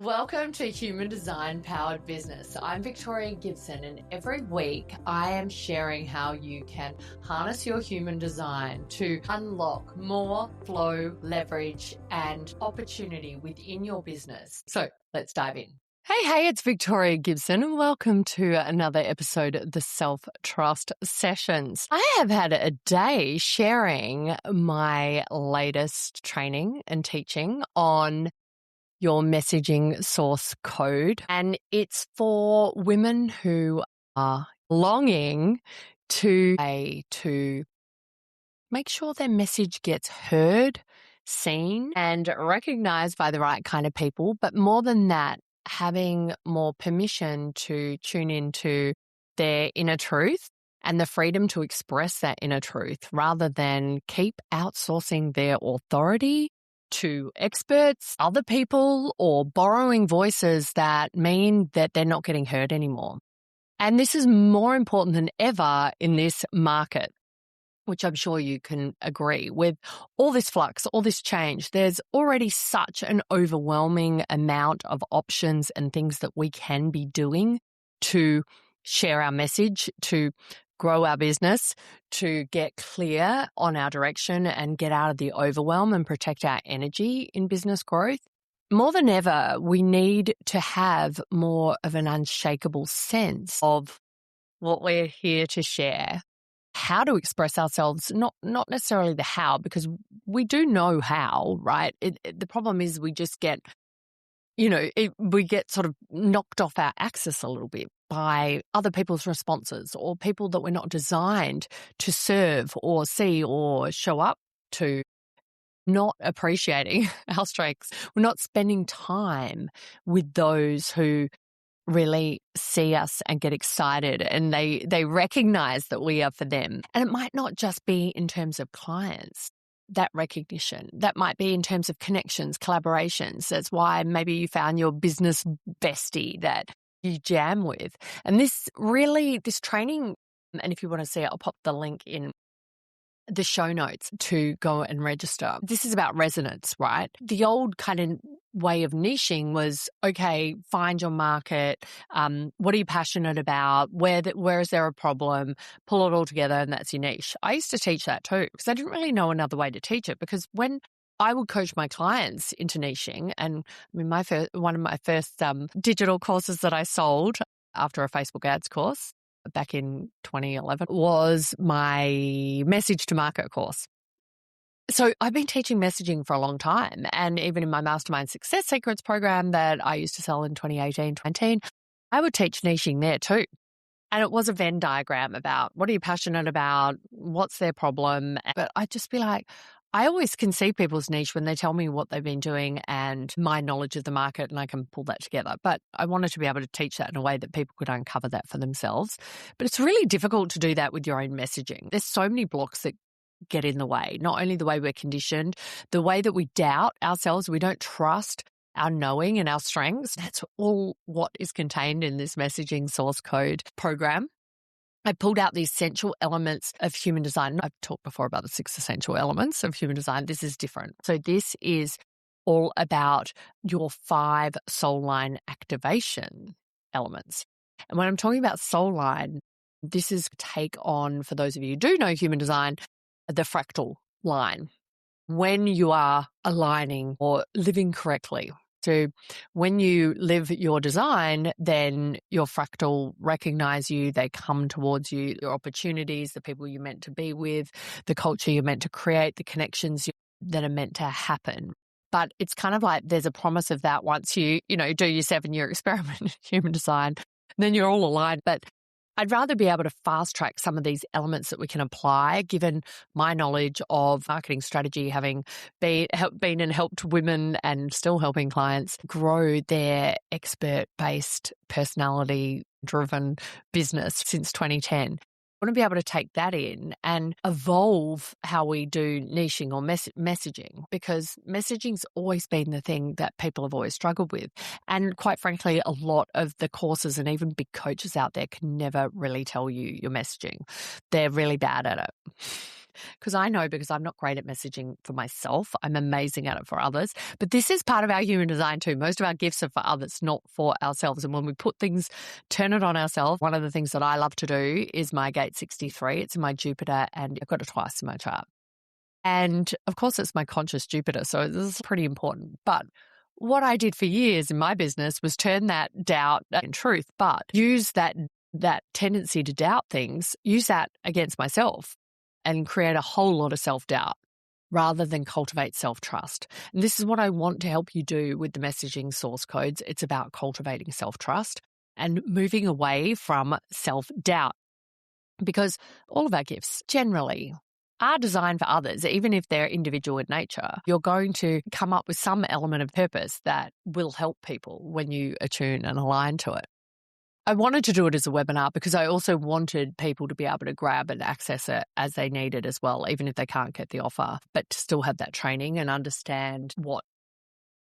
Welcome to Human Design Powered Business. I'm Victoria Gibson, and every week I am sharing how you can harness your human design to unlock more flow, leverage, and opportunity within your business. So let's dive in. Hey, it's Victoria Gibson, and welcome to another episode of the Self-Trust Sessions. I have had a day sharing my latest training and teaching on your messaging source code. And it's for women who are longing to make sure their message gets heard, seen, and recognized by the right kind of people. But more than that, having more permission to tune into their inner truth and the freedom to express that inner truth rather than keep outsourcing their authority to experts, other people, or borrowing voices that mean that they're not getting heard anymore. And this is more important than ever in this market, which I'm sure you can agree with. All this flux, all this change, there's already such an overwhelming amount of options and things that we can be doing to share our message, to grow our business, to get clear on our direction and get out of the overwhelm and protect our energy in business growth. More than ever, we need to have more of an unshakable sense of what we're here to share, how to express ourselves, not necessarily the how, because we do know how, right? The problem is we just get, we get sort of knocked off our axis a little bit by other people's responses or people that we're not designed to serve or see or show up to, not appreciating our strengths. We're not spending time with those who really see us and get excited and they recognize that we are for them. And it might not just be in terms of clients, that recognition. That might be in terms of connections, collaborations. That's why maybe you found your business bestie that you jam with. And this training, and if you want to see it, I'll pop the link in the show notes to go and register. This is about resonance, right? The old kind of way of niching was, okay, find your market. What are you passionate about? Where is there a problem? Pull it all together and that's your niche. I used to teach that too because I didn't really know another way to teach it, because when I would coach my clients into niching, and I mean, one of my first digital courses that I sold after a Facebook ads course back in 2011 was my message to market course. So I've been teaching messaging for a long time. And even in my Mastermind Success Secrets program that I used to sell in 2018, 2019, I would teach niching there too. And it was a Venn diagram about what are you passionate about? What's their problem? But I'd just be like, I always can see people's niche when they tell me what they've been doing and my knowledge of the market, and I can pull that together. But I wanted to be able to teach that in a way that people could uncover that for themselves. But it's really difficult to do that with your own messaging. There's so many blocks that get in the way, not only the way we're conditioned, the way that we doubt ourselves, we don't trust our knowing and our strengths. That's all what is contained in this messaging source code program. I pulled out the essential elements of human design. I've talked before about the 6 essential elements of human design. This is different. So this is all about your 5 soul line activation elements. And when I'm talking about soul line, this is take on, for those of you who do know human design, the fractal line. When you are aligning or living correctly. So when you live your design, then your fractal recognize you, they come towards you, your opportunities, the people you're meant to be with, the culture you're meant to create, the connections that are meant to happen. But it's kind of like there's a promise of that once you do your 7-year experiment in human design, then you're all aligned. But I'd rather be able to fast track some of these elements that we can apply, given my knowledge of marketing strategy, having been and helped women and still helping clients grow their expert-based, personality-driven business since 2010. I want to be able to take that in and evolve how we do niching or messaging, because messaging's always been the thing that people have always struggled with. And quite frankly, a lot of the courses and even big coaches out there can never really tell you your messaging. They're really bad at it. because I know because I'm not great at messaging for myself. I'm amazing at it for others. But this is part of our human design too. Most of our gifts are for others, not for ourselves. And when we put things, turn it on ourselves, one of the things that I love to do is my gate 63. It's in my Jupiter and I've got it twice in my chart. And of course, it's my conscious Jupiter. So this is pretty important. But what I did for years in my business was turn that doubt in truth, but use that tendency to doubt things, use that against myself and create a whole lot of self-doubt rather than cultivate self-trust. And this is what I want to help you do with the messaging source codes. It's about cultivating self-trust and moving away from self-doubt, because all of our gifts generally are designed for others, even if they're individual in nature. You're going to come up with some element of purpose that will help people when you attune and align to it. I wanted to do it as a webinar because I also wanted people to be able to grab and access it as they need it as well, even if they can't get the offer, but to still have that training and understand what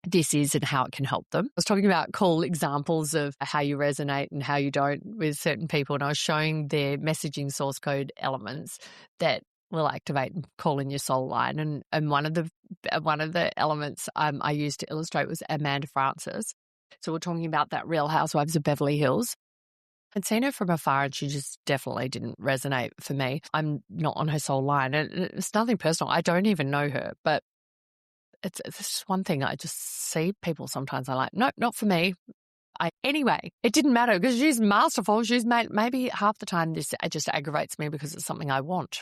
this is and how it can help them. I was talking about cool examples of how you resonate and how you don't with certain people, and I was showing their messaging source code elements that will activate and call in your soul line. And one of the elements I used to illustrate was Amanda Frances. So we're talking about that Real Housewives of Beverly Hills. I'd seen her from afar and she just definitely didn't resonate for me. I'm not on her soul line, and it's nothing personal. I don't even know her, but it's just one thing. I just see people sometimes I'm like, nope, not for me. Anyway, it didn't matter because she's masterful. She's maybe half the time this just aggravates me because it's something I want.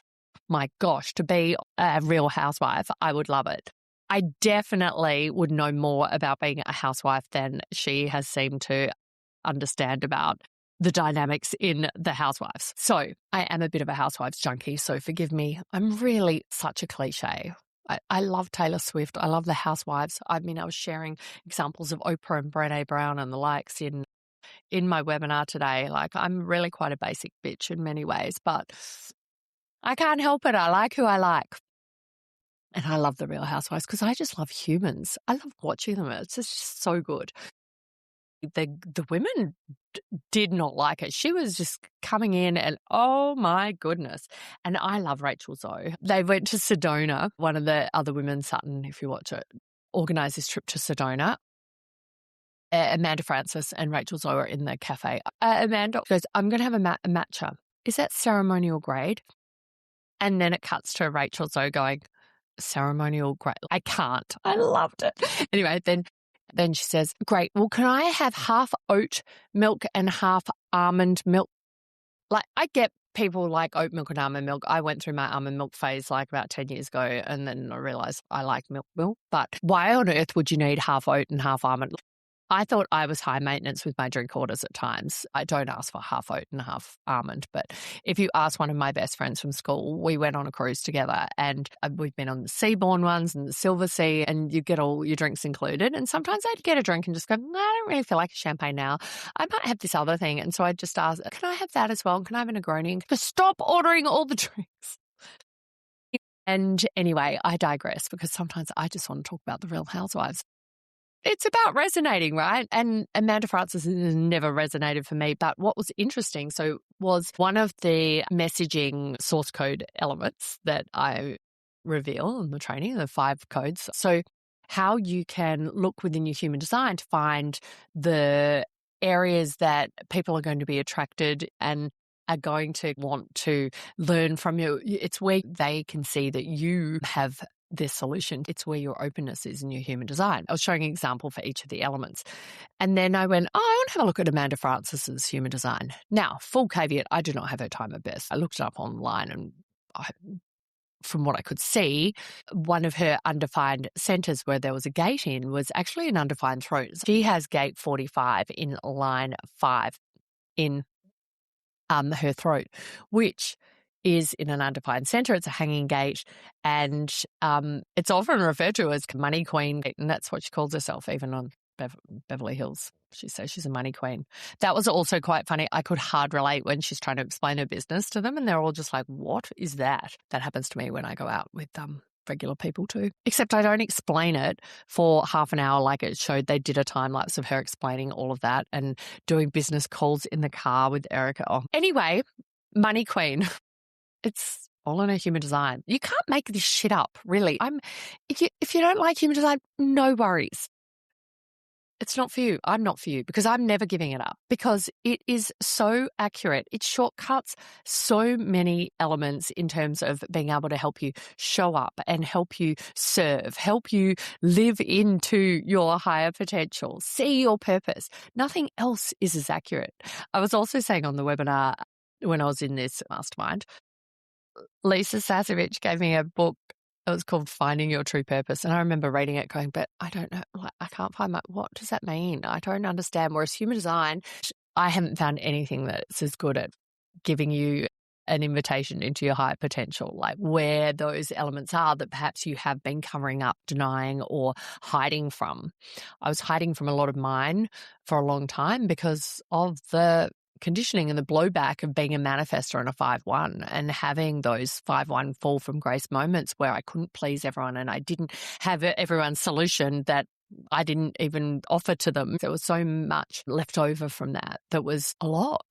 My gosh, to be a real housewife, I would love it. I definitely would know more about being a housewife than she has seemed to understand about the dynamics in the housewives. So I am a bit of a housewives junkie, so forgive me. I'm really such a cliche. I love Taylor Swift. I love the housewives. I mean, I was sharing examples of Oprah and Brené Brown and the likes in my webinar today. Like, I'm really quite a basic bitch in many ways, but I can't help it. I like who I like. And I love the Real Housewives because I just love humans. I love watching them. It's just so good. The women did not like it. She was just coming in and oh my goodness. And I love Rachel Zoe. They went to Sedona. One of the other women, Sutton, if you watch it, organised this trip to Sedona. Amanda Frances and Rachel Zoe are in the cafe. Amanda goes, I'm going to have a matcha. Is that ceremonial grade? And then it cuts to Rachel Zoe going, ceremonial grade. I can't. I loved it. Anyway, then she says, great, well, can I have half oat milk and half almond milk? Like, I get people like oat milk and almond milk. I went through my almond milk phase like about 10 years ago, and then I realized I like milk. But why on earth would you need half oat and half almond? I thought I was high maintenance with my drink orders at times. I don't ask for half oat and half almond, but if you ask one of my best friends from school, we went on a cruise together and we've been on the Seabourn ones and the Silver Sea, and you get all your drinks included. And sometimes I'd get a drink and just go, no, I don't really feel like a champagne now. I might have this other thing. And so I'd just ask, can I have that as well? Can I have a Negroni? Stop ordering all the drinks. And anyway, I digress because sometimes I just want to talk about the Real Housewives. It's about resonating, right? And Amanda Frances has never resonated for me. But what was interesting, was one of the messaging source code elements that I reveal in the training, the 5 codes. So how you can look within your human design to find the areas that people are going to be attracted and are going to want to learn from you. It's where they can see that you have this solution. It's where your openness is in your human design. I was showing an example for each of the elements. And then I went, I want to have a look at Amanda Frances's human design. Now, full caveat, I do not have her time at best. I looked it up online and from what I could see, one of her undefined centers where there was a gate in was actually an undefined throat. She has gate 45 in line 5 in her throat, which is in an undefined center. It's a hanging gate, and it's often referred to as money queen, and that's what she calls herself, even on Beverly Hills. She says she's a money queen. That was also quite funny. I could hard relate when she's trying to explain her business to them, and they're all just like, what is that? That happens to me when I go out with regular people too. Except I don't explain it for half an hour like it showed. They did a time lapse of her explaining all of that and doing business calls in the car with Erica. Oh. Anyway, money queen. It's all in a human design. You can't make this shit up, really. If you don't like human design, no worries. It's not for you. I'm not for you because I'm never giving it up because it is so accurate. It shortcuts so many elements in terms of being able to help you show up and help you serve, help you live into your higher potential, see your purpose. Nothing else is as accurate. I was also saying on the webinar when I was in this mastermind, Lisa Sasevich gave me a book. It was called Finding Your True Purpose. And I remember reading it going, but I don't know, like, I can't find what does that mean? I don't understand. Whereas human design, I haven't found anything that's as good at giving you an invitation into your higher potential, like where those elements are that perhaps you have been covering up, denying, or hiding from. I was hiding from a lot of mine for a long time because of the conditioning and the blowback of being a manifestor and a 5-1 and having those 5-1 fall from grace moments where I couldn't please everyone and I didn't have everyone's solution that I didn't even offer to them. There was so much left over from that was a lot.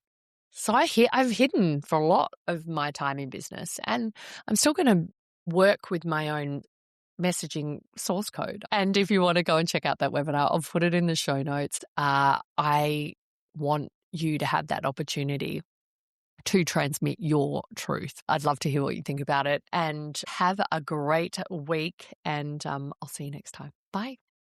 So I've hidden for a lot of my time in business, and I'm still going to work with my own messaging source code. And if you want to go and check out that webinar, I'll put it in the show notes. I want you to have that opportunity to transmit your truth. I'd love to hear what you think about it, and have a great week, and I'll see you next time. Bye.